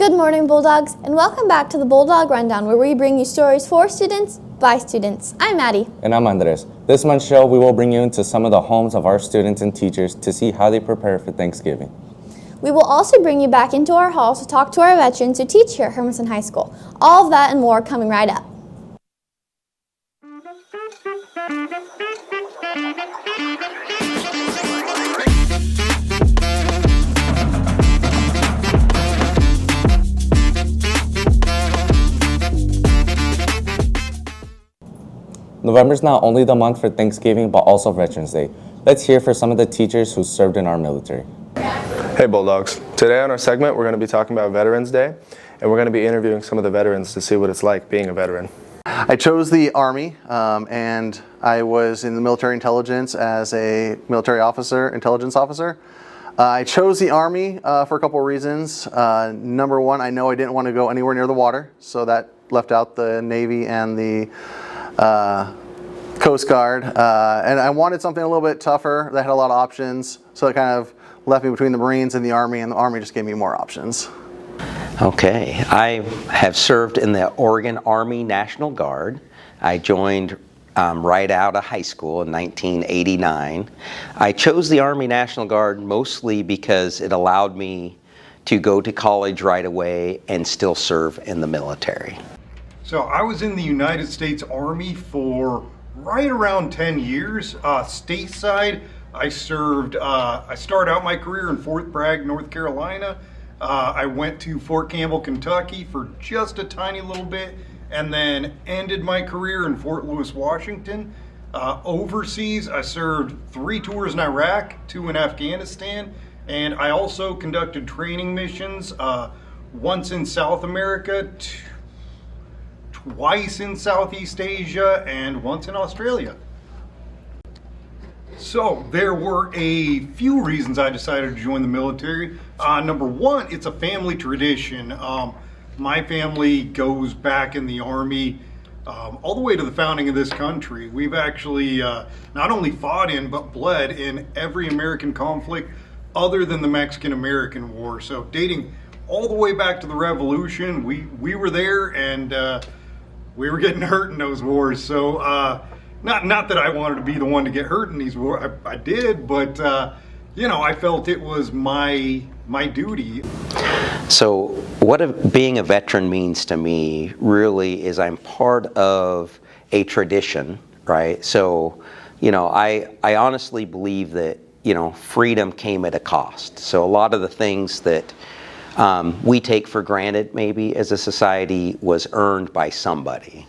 Good morning, Bulldogs, and welcome back to the Bulldog Rundown, where we bring you stories for students, by students. I'm Maddie. And I'm Andres. This month's show, we will bring you into some of the homes of our students and teachers to see how they prepare for Thanksgiving. We will also bring you back into our halls to talk to our veterans who teach here at Hermiston High School. All of that and more coming right up. November is not only the month for Thanksgiving, but also Veterans Day. Let's hear from some of the teachers who served in our military. Hey Bulldogs. Today on our segment, we're going to be talking about Veterans Day, and we're going to be interviewing some of the veterans to see what it's like being a veteran. I chose the Army, and I was in the military intelligence as a military officer, intelligence officer. I chose the Army for a couple of reasons. Number one, I know I didn't want to go anywhere near the water, so that left out the Navy and the Coast Guard, and I wanted something a little bit tougher that had a lot of options, so it kind of left me between the Marines and the Army just gave me more options. Okay, I have served in the Oregon Army National Guard. I joined right out of high school in 1989. I chose the Army National Guard mostly because it allowed me to go to college right away and still serve in the military. So I was in the United States Army for right around 10 years. Stateside, I served, I started out my career in Fort Bragg, North Carolina. I went to Fort Campbell, Kentucky for just a tiny little bit, and then ended my career in Fort Lewis, Washington. Overseas, I served 3 tours in Iraq, 2 in Afghanistan, and I also conducted training missions, once in South America, twice in Southeast Asia, and once in Australia. So there were a few reasons I decided to join the military. Number one, it's a family tradition. My family goes back in the Army all the way to the founding of this country. We've actually not only fought in, but bled in every American conflict other than the Mexican-American War. So dating all the way back to the Revolution, we were there, and we were getting hurt in those wars. So not that I wanted to be the one to get hurt in these wars. I did, but you know, I felt it was my duty. So what being a veteran means to me really is I'm part of a tradition, right? So, you know, I honestly believe that, you know, freedom came at a cost. So a lot of the things that we take for granted maybe as a society was earned by somebody.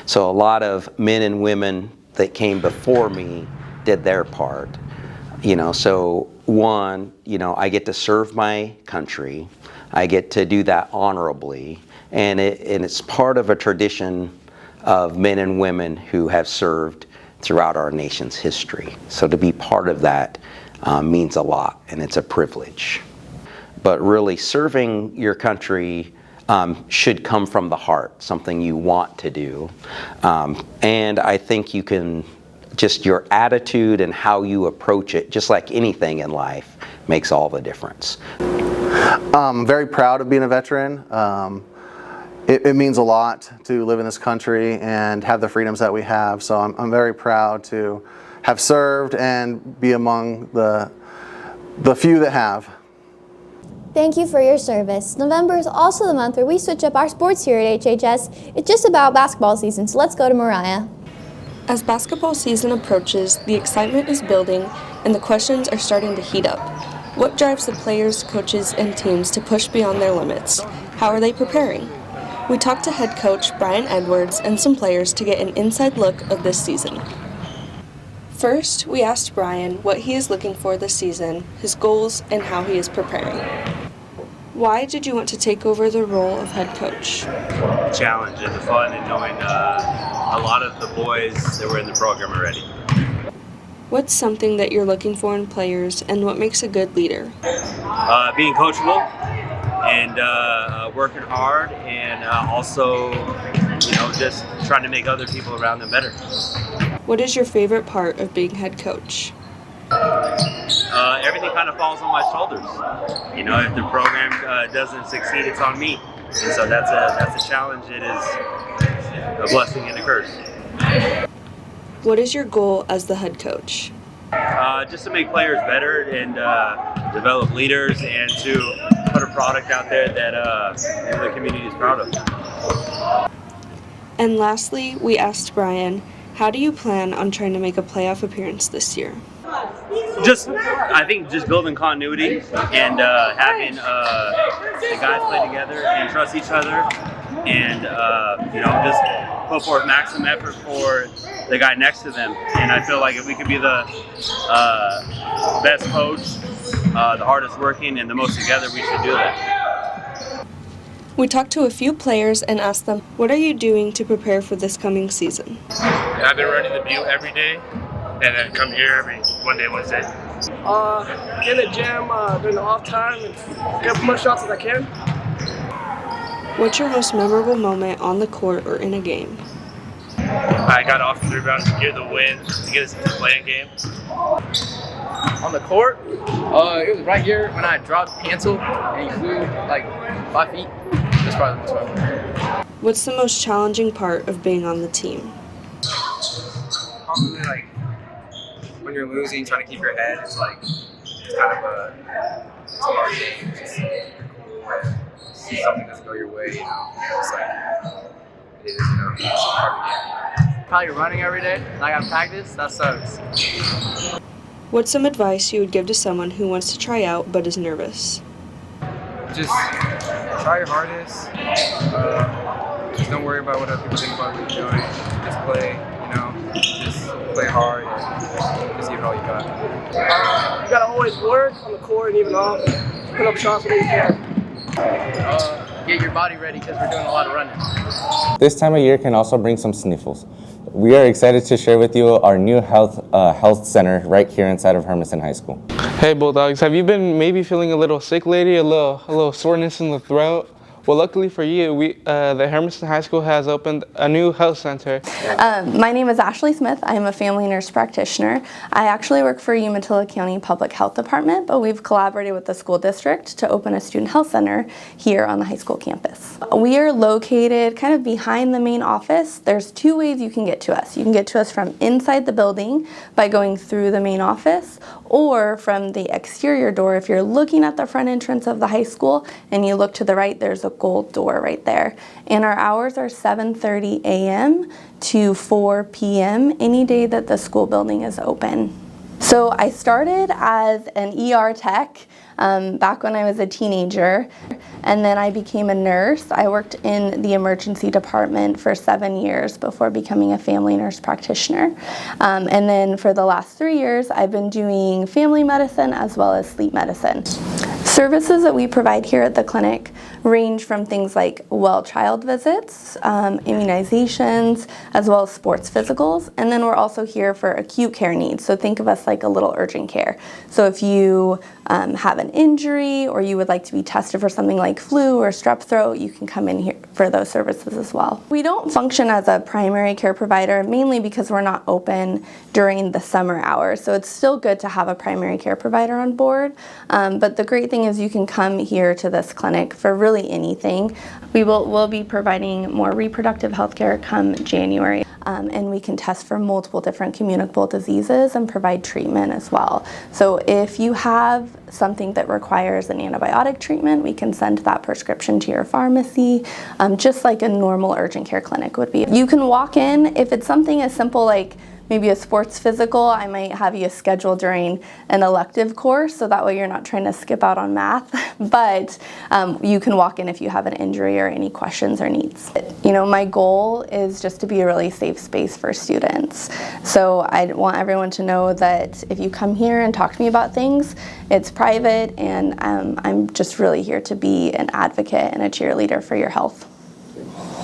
So a lot of men and women that came before me did their part. You know, so one, you know, I get to serve my country. I get to do that honorably, and it's part of a tradition of men and women who have served throughout our nation's history. So to be part of that means a lot, and it's a privilege. But really, serving your country should come from the heart, something you want to do. And I think you can, just your attitude and how you approach it, just like anything in life, makes all the difference. I'm very proud of being a veteran. It means a lot to live in this country and have the freedoms that we have. So I'm very proud to have served and be among the few that have. Thank you for your service. November is also the month where we switch up our sports here at HHS. It's just about basketball season, so let's go to Mariah. As basketball season approaches, the excitement is building and the questions are starting to heat up. What drives the players, coaches, and teams to push beyond their limits? How are they preparing? We talked to head coach Brian Edwards and some players to get an inside look of this season. First, we asked Brian what he is looking for this season, his goals, and how he is preparing. Why did you want to take over the role of head coach? The challenge and the fun, and knowing a lot of the boys that were in the program already. What's something that you're looking for in players, and what makes a good leader? Being coachable and working hard, and also, you know, just trying to make other people around them better. What is your favorite part of being head coach? everything kind of falls on my shoulders. You know, if the program doesn't succeed, it's on me. And so that's a challenge. It is a blessing and a curse. What is your goal as the head coach? Just to make players better and develop leaders and to put a product out there that the community is proud of. And lastly, we asked Brian, how do you plan on trying to make a playoff appearance this year? I think just building continuity and having the guys play together and trust each other, and just put forth maximum effort for the guy next to them. And I feel like if we could be the best coach, the hardest working, and the most together, we should do that. We talked to a few players and asked them, what are you doing to prepare for this coming season? I've been running the Butte every day, and then come here every Monday, Wednesday. In the gym during the off time and get as much shots as I can. What's your most memorable moment on the court or in a game? I got off the rebound to get the win, to get us into the play-in game. On the court, it was right here when I dropped Hansel and he flew like 5 feet. That's probably the most memorable. What's the most challenging part of being on the team? Probably like when you're losing, trying to keep your head is like it's kind of a hard game. It's cool and something doesn't go your way, you know. It's like it is, you know. It's a part of the game. Probably running every day. Like I practice, that sucks. What's some advice you would give to someone who wants to try out but is nervous? Just try your hardest. Just don't worry about what other people think about what you're doing. Just play, you know. Just play hard and just give it all you got. You gotta always work on the court and even off. Put up shots when you can. Get your body ready because we're doing a lot of running. This time of year can also bring some sniffles. We are excited to share with you our new health center right here inside of Hermiston High School. Hey Bulldogs, have you been maybe feeling a little sick lately, a little soreness in the throat? Well, luckily for you, the Hermiston High School has opened a new health center. My name is Ashley Smith. I am a family nurse practitioner. I actually work for Umatilla County Public Health Department, but we've collaborated with the school district to open a student health center here on the high school campus. We are located kind of behind the main office. There's two ways you can get to us. You can get to us from inside the building by going through the main office, or from the exterior door. If you're looking at the front entrance of the high school and you look to the right, there's a gold door right there. And our hours are 7:30 a.m. to 4 p.m. any day that the school building is open. So I started as an ER tech back when I was a teenager, and then I became a nurse. I worked in the emergency department for 7 years before becoming a family nurse practitioner. And then for the last 3 years, I've been doing family medicine as well as sleep medicine. Services that we provide here at the clinic range from things like well child visits, immunizations, as well as sports physicals. And then we're also here for acute care needs. So think of us like a little urgent care. So if you have an injury or you would like to be tested for something like flu or strep throat, you can come in here for those services as well. We don't function as a primary care provider, mainly because we're not open during the summer hours. So it's still good to have a primary care provider on board. But the great thing is you can come here to this clinic for really anything. We'll be providing more reproductive health care come January. And we can test for multiple different communicable diseases and provide treatment as well. So if you have something that requires an antibiotic treatment, we can send that prescription to your pharmacy, just like a normal urgent care clinic would be. You can walk in. If it's something as simple like maybe a sports physical, I might have you scheduled during an elective course, so that way you're not trying to skip out on math. But you can walk in if you have an injury or any questions or needs. You know, my goal is just to be a really safe space for students. So I want everyone to know that if you come here and talk to me about things, it's private, and I'm just really here to be an advocate and a cheerleader for your health.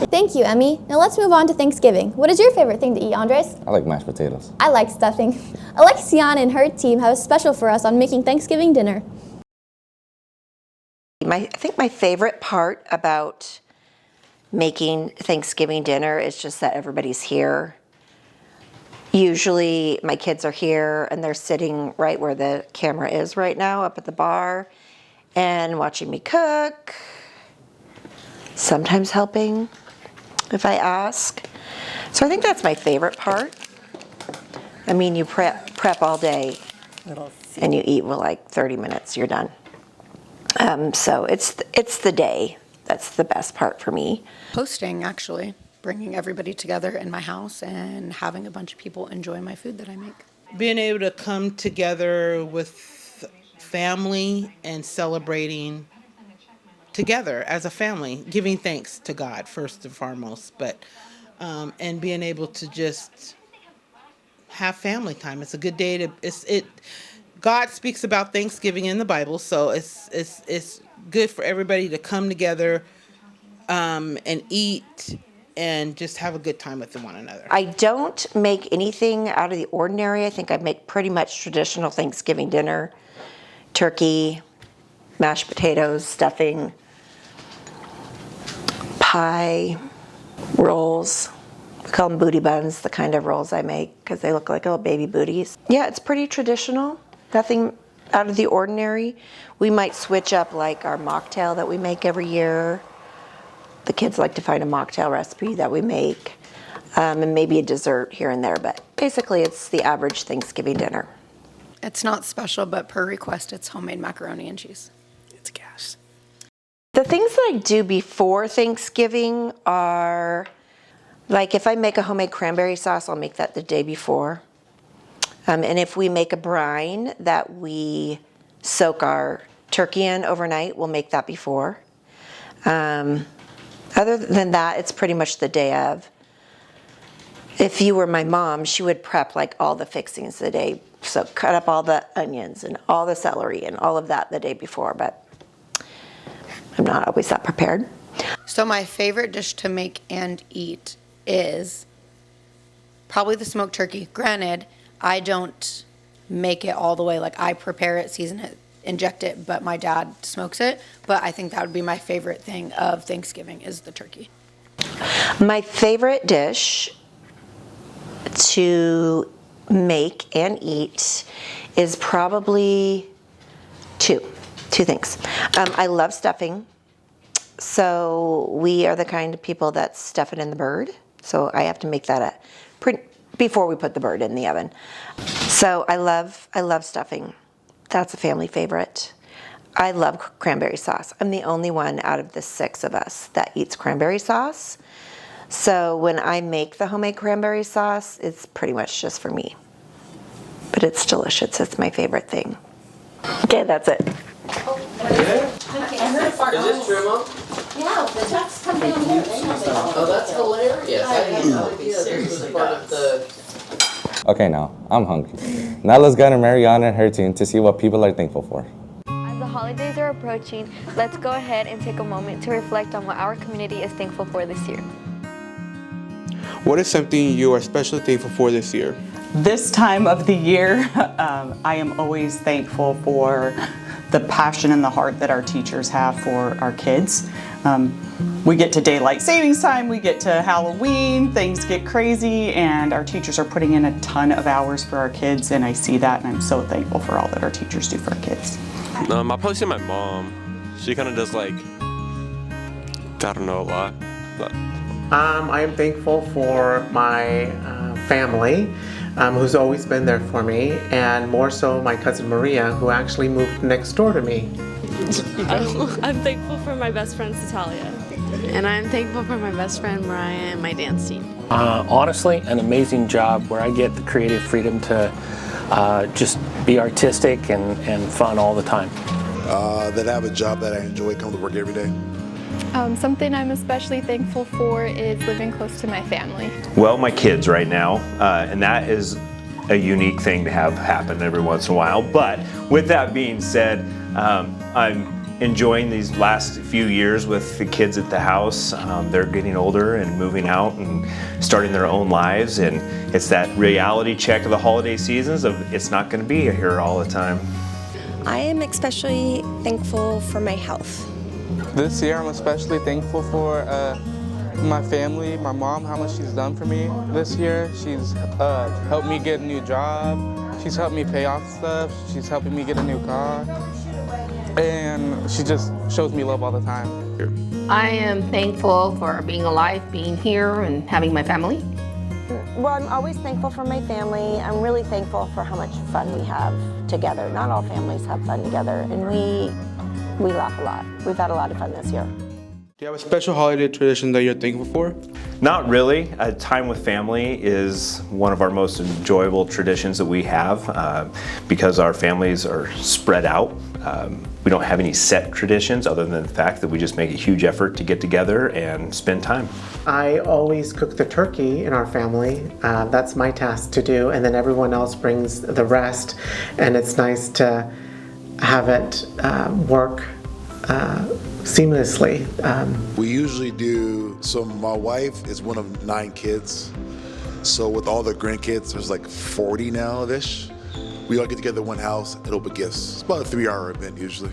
Thank you, Emmy. Now let's move on to Thanksgiving. What is your favorite thing to eat, Andres? I like mashed potatoes. I like stuffing. Alexiana and her team have a special for us on making Thanksgiving dinner. I think my favorite part about making Thanksgiving dinner is just that everybody's here. Usually my kids are here and they're sitting right where the camera is right now, up at the bar, and watching me cook, sometimes helping if I ask. So I think that's my favorite part. I mean, you prep all day and you eat with like 30 minutes, you're done. So it's the day that's the best part for me. Hosting, actually, bringing everybody together in my house and having a bunch of people enjoy my food that I make. Being able to come together with family and celebrating together as a family, giving thanks to God first and foremost, but and being able to just have family time. It's a good day to God speaks about Thanksgiving in the Bible, so it's good for everybody to come together and eat and just have a good time with one another. I don't make anything out of the ordinary. I think I make pretty much traditional Thanksgiving dinner: turkey, mashed potatoes, stuffing, pie, rolls. We call them booty buns, the kind of rolls I make, because they look like little baby booties. Yeah, it's pretty traditional. Nothing out of the ordinary. We might switch up like our mocktail that we make every year. The kids like to find a mocktail recipe that we make, and maybe a dessert here and there, but basically it's the average Thanksgiving dinner. It's not special, but per request, it's homemade macaroni and cheese. It's gas. The things that I do before Thanksgiving are, like if I make a homemade cranberry sauce, I'll make that the day before. And if we make a brine that we soak our turkey in overnight, we'll make that before. Other than that, it's pretty much the day of. If you were my mom, she would prep like all the fixings the day. So cut up all the onions and all the celery and all of that the day before, but I'm not always that prepared. So my favorite dish to make and eat is probably the smoked turkey. Granted, I don't make it all the way, like I prepare it, season it, inject it, but my dad smokes it. But I think that would be my favorite thing of Thanksgiving is the turkey. My favorite dish to make and eat is probably two things. I love stuffing. So we are the kind of people that stuff it in the bird. So I have to make that before we put the bird in the oven. So I love stuffing. That's a family favorite. I love cranberry sauce. I'm the only one out of the 6 of us that eats cranberry sauce. So when I make the homemade cranberry sauce, it's pretty much just for me. But it's delicious. It's my favorite thing. Okay, that's it. Is this true, Mom? Yeah, the trucks come down here. Oh, that's hilarious. I didn't know this was part of the... Okay, now, I'm hungry. Now let's go to Mariana and her team to see what people are thankful for. As the holidays are approaching, let's go ahead and take a moment to reflect on what our community is thankful for this year. What is something you are especially thankful for this year? This time of the year, I am always thankful for the passion and the heart that our teachers have for our kids. We get to daylight savings time, we get to Halloween, things get crazy, and our teachers are putting in a ton of hours for our kids, and I see that, and I'm so thankful for all that our teachers do for our kids. I'll probably say my mom. She kind of does like, I don't know, a lot. But. I am thankful for my family, who's always been there for me, and more so my cousin Maria, who actually moved next door to me. I'm thankful for my best friend, Natalia. And I'm thankful for my best friend, Mariah, and my dance team. Honestly, an amazing job where I get the creative freedom to just be artistic and fun all the time. That I have a job that I enjoy, come to work every day. Something I'm especially thankful for is living close to my family. Well, my kids right now, and that is a unique thing to have happen every once in a while. But with that being said, I'm enjoying these last few years with the kids at the house. They're getting older and moving out and starting their own lives, and it's that reality check of the holiday seasons of it's not going to be here all the time. I am especially thankful for my health. This year I'm especially thankful for my family, my mom, how much she's done for me this year. She's helped me get a new job. She's helped me pay off stuff. She's helping me get a new car. And she just shows me love all the time. I am thankful for being alive, being here, and having my family. Well, I'm always thankful for my family. I'm really thankful for how much fun we have together. Not all families have fun together, and we laugh a lot. We've had a lot of fun this year. Do you have a special holiday tradition that you're thankful for? Not really. Time with family is one of our most enjoyable traditions that we have because our families are spread out. We don't have any set traditions other than the fact that we just make a huge effort to get together and spend time. I always cook the turkey in our family. That's my task to do, and then everyone else brings the rest, and it's nice to have it work seamlessly. We usually do, so my wife is one of 9 kids, so with all the grandkids, there's like 40 now-ish. We all get together in one house and open gifts. It's about a 3-hour event usually.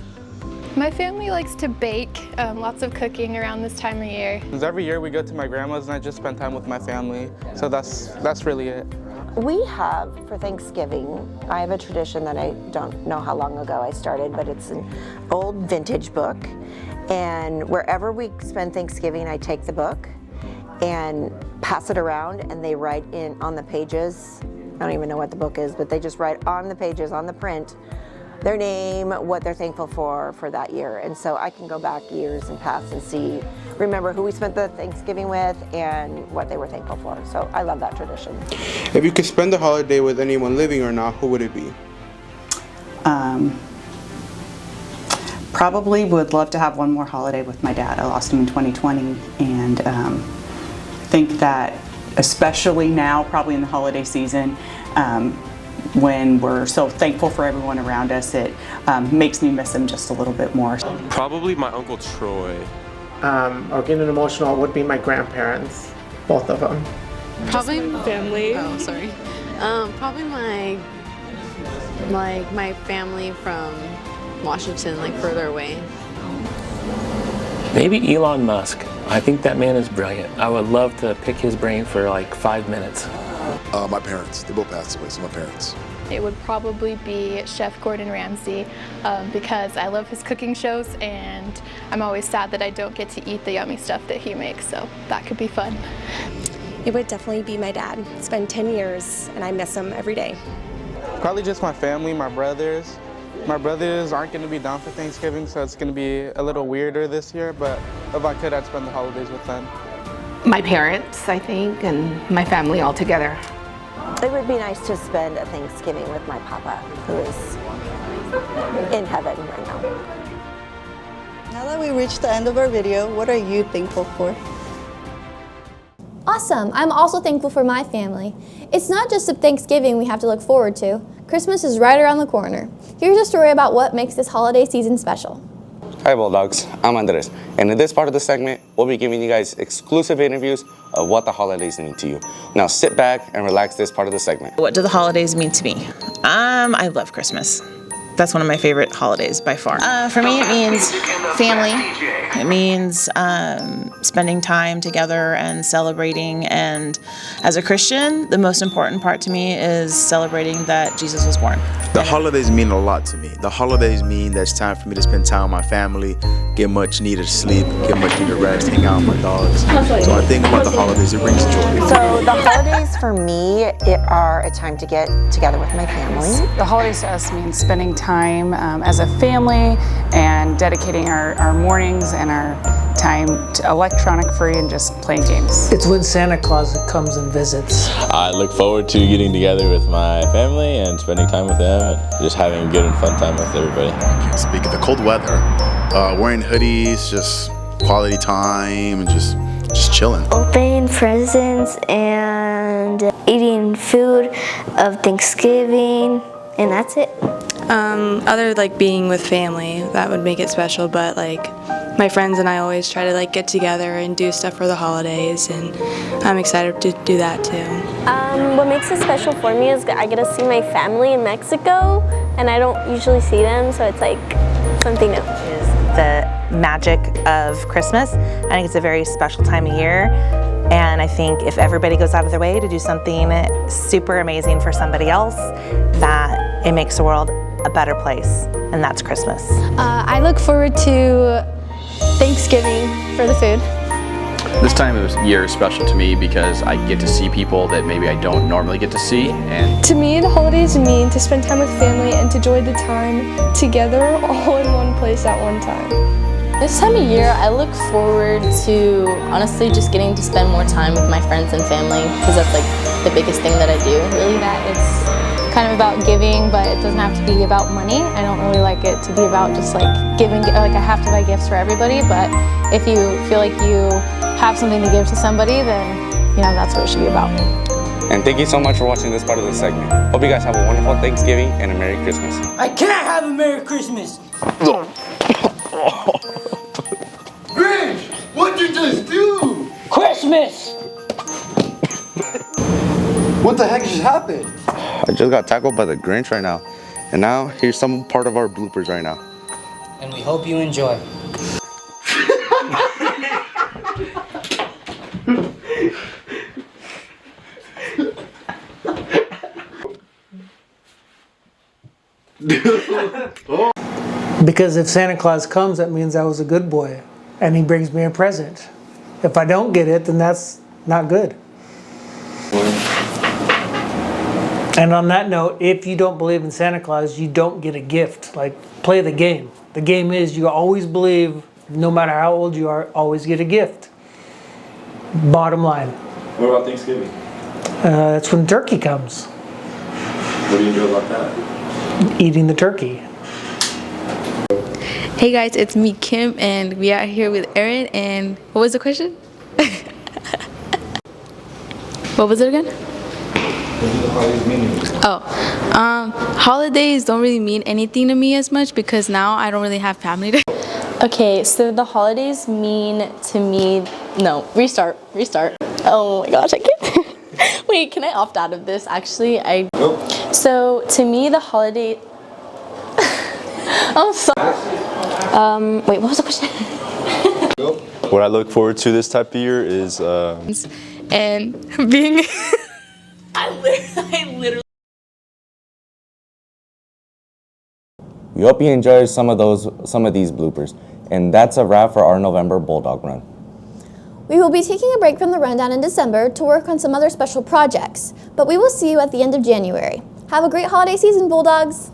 My family likes to bake, lots of cooking around this time of year. Every year we go to my grandma's and I just spend time with my family, so that's really it. We have, for Thanksgiving, I have a tradition that I don't know how long ago I started, but it's an old vintage book. And wherever we spend Thanksgiving, I take the book and pass it around, and they write in on the pages. I don't even know what the book is, but they just write on the pages, on the print, their name, what they're thankful for that year. And so I can go back years and past and remember who we spent the Thanksgiving with and what they were thankful for. So I love that tradition. If you could spend the holiday with anyone living or not, who would it be? Probably would love to have one more holiday with my dad. I lost him in 2020, and think that especially now, probably in the holiday season, when we're so thankful for everyone around us, it makes me miss him just a little bit more. Probably my Uncle Troy. Or getting emotional would be my grandparents, both of them. Probably family. Oh, sorry. Probably my family from Washington, like further away. Maybe Elon Musk. I think that man is brilliant. I would love to pick his brain for like 5 minutes. My parents, they both passed away, so my parents. It would probably be Chef Gordon Ramsay because I love his cooking shows, and I'm always sad that I don't get to eat the yummy stuff that he makes, so that could be fun. It would definitely be my dad. It's been 10 years and I miss him every day. Probably just my family, my brothers. My brothers aren't going to be down for Thanksgiving, so it's going to be a little weirder this year, but if I could, I'd spend the holidays with them. My parents, I think, and my family all together. It would be nice to spend a Thanksgiving with my papa, who is in heaven right now. Now that we reached the end of our video, what are you thankful for? Awesome! I'm also thankful for my family. It's not just a Thanksgiving we have to look forward to. Christmas is right around the corner. Here's a story about what makes this holiday season special. Hi Bulldogs, I'm Andres, and in this part of the segment, we'll be giving you guys exclusive interviews of what the holidays mean to you. Now sit back and relax this part of the segment. What do the holidays mean to me? I love Christmas. That's one of my favorite holidays by far. For me, it means family. It means spending time together and celebrating. And as a Christian, the most important part to me is celebrating that Jesus was born. The holidays mean a lot to me. The holidays mean that it's time for me to spend time with my family, get much needed sleep, get much needed rest, hang out with my dogs. So I think about the holidays, it brings joy. So the holidays for me are a time to get together with my family. The holidays to us means spending time as a family and dedicating our mornings and our time to electronic free and just playing games. It's when Santa Claus comes and visits. I look forward to getting together with my family and spending time with them and just having a good and fun time with everybody. Speaking of the cold weather, wearing hoodies, just quality time and just chilling. Opening presents and eating food of Thanksgiving, and that's it. Other like being with family, that would make it special, but like my friends and I always try to like get together and do stuff for the holidays, and I'm excited to do that too. What makes it special for me is I get to see my family in Mexico, and I don't usually see them, so it's like something new. Is the magic of Christmas. I think it's a very special time of year, and I think if everybody goes out of their way to do something super amazing for somebody else, that it makes the world a better place, and that's Christmas. I look forward to Thanksgiving for the food. This time of year is special to me because I get to see people that maybe I don't normally get to see. And To me, the holidays mean to spend time with family and to enjoy the time together all in one place at one time. This time of year, I look forward to honestly just getting to spend more time with my friends and family, because that's like the biggest thing that I do. Really, that it's kind of about giving, but it doesn't have to be about money. I don't really like it to be about just like giving, like I have to buy gifts for everybody, but if you feel like you have something to give to somebody, then you know that's what it should be about. And thank you so much for watching this part of the segment. Hope you guys have a wonderful Thanksgiving and a Merry Christmas. I can't have a Merry Christmas. Grinch, what'd you just do? Christmas! What the heck just happened? I just got tackled by the Grinch right now. And now here's some part of our bloopers right now. And we hope you enjoy. Because if Santa Claus comes, that means I was a good boy and he brings me a present. If I don't get it, then that's not good. And on that note, if you don't believe in Santa Claus, you don't get a gift. Like, play the game. The game is you always believe, no matter how old you are, always get a gift. Bottom line. What about Thanksgiving? That's when turkey comes. What do you do about that? Eating the turkey. Hey guys, it's me, Kim, and we are here with Erin. And what was the question? What was it again? What do the holidays mean to you? Holidays don't really mean anything to me as much because now I don't really have family to. Okay, so the holidays mean to me, no, restart. Oh my gosh, I can't. Wait, can I opt out of this? Actually, Nope. So to me, the holiday, I'm sorry. Wait, what was the question? Nope. What I look forward to this type of year is And being I literally. We hope you enjoyed some of these bloopers. And that's a wrap for our November Bulldog Run. We will be taking a break from the rundown in December to work on some other special projects, but we will see you at the end of January. Have a great holiday season, Bulldogs!